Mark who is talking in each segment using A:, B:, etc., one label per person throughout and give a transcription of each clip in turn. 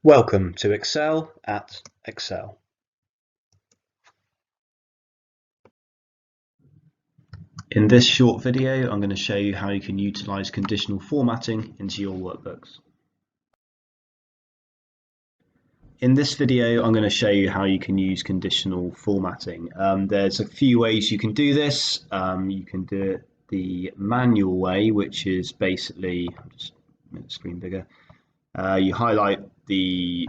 A: Welcome to Excel at Excel. In this short video, I'm going to show you how you can utilize conditional formatting into your workbooks. In this video, I'm going to show you how you can use conditional formatting. There's a few ways you can do this. You can do it the manual way, which is basically, I'll just make the screen bigger. You highlight the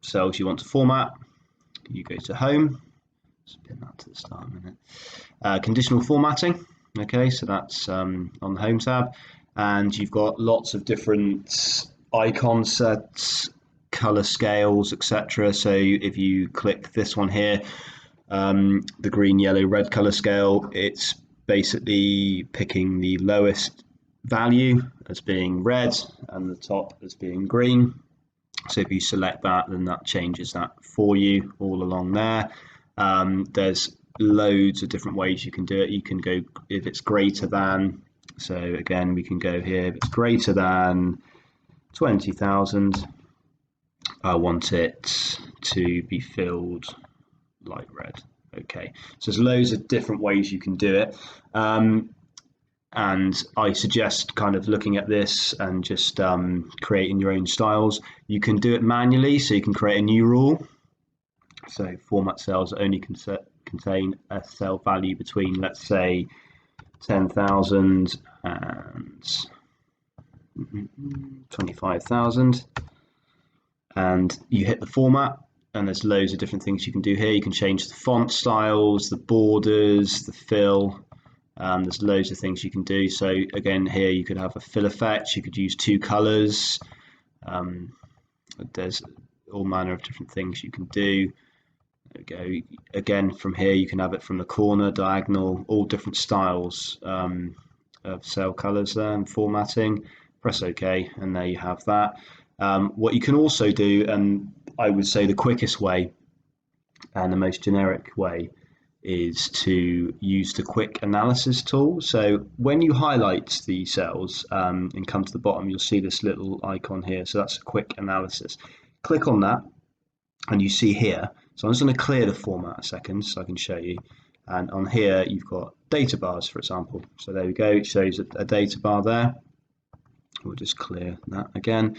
A: cells you want to format. You go to Home. Spin that to the start a minute. Conditional formatting. Okay, so that's on the Home tab, and you've got lots of different icon sets, color scales, etc. So if you click this one here, the green, yellow, red color scale, it's basically picking the lowest value as being red and the top as being green. So if you select that, then that changes that for you all along there. There's loads of different ways you can do it. You can go if it's greater than, so again we can go here, if it's greater than 20,000, I want it to be filled light red. Okay, so there's loads of different ways you can do it, and I suggest kind of looking at this and just creating your own styles. You can do it manually, so you can create a new rule. So format cells only contain a cell value between, let's say, 10,000 and 25,000, and you hit the format, and there's loads of different things you can do here. You can change the font styles, the borders, the fill. There's loads of things you can do. So again, here you could have a fill effect. You could use two colors. There's all manner of different things you can do. There we go. Again, from here you can have it from the corner, diagonal, all different styles of cell colors there and formatting. Press OK, and there you have that. What you can also do, and I would say the quickest way and the most generic way, is to use the quick analysis tool. So when you highlight the cells and come to the bottom, you'll see this little icon here. So that's a quick analysis. Click on that and you see here. So I'm just going to clear the format a second so I can show you. And on here you've got data bars, for example. So there we go, it shows a data bar there. We'll just clear that again.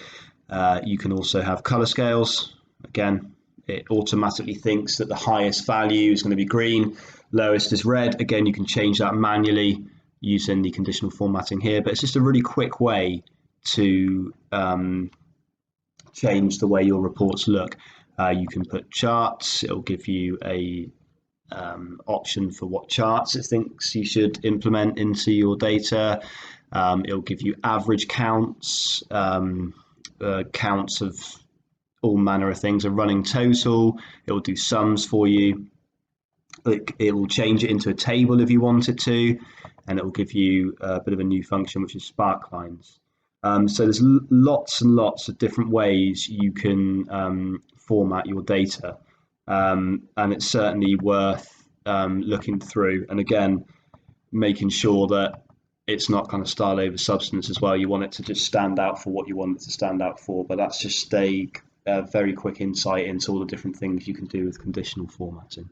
A: You can also have color scales. Again, it automatically thinks that the highest value is going to be green, lowest is red. Again, you can change that manually using the conditional formatting here, but it's just a really quick way to change the way your reports look. You can put charts. It'll give you a option for what charts it thinks you should implement into your data. It'll give you average counts, counts of all manner of things, a running total. It will do sums for you. It will change it into a table if you want it to, and it will give you a bit of a new function, which is spark lines. So there's lots and lots of different ways you can format your data, and it's certainly worth looking through, and again making sure that it's not kind of style over substance as well. You want it to just stand out for what you want it to stand out for, but that's just a very quick insight into all the different things you can do with conditional formatting.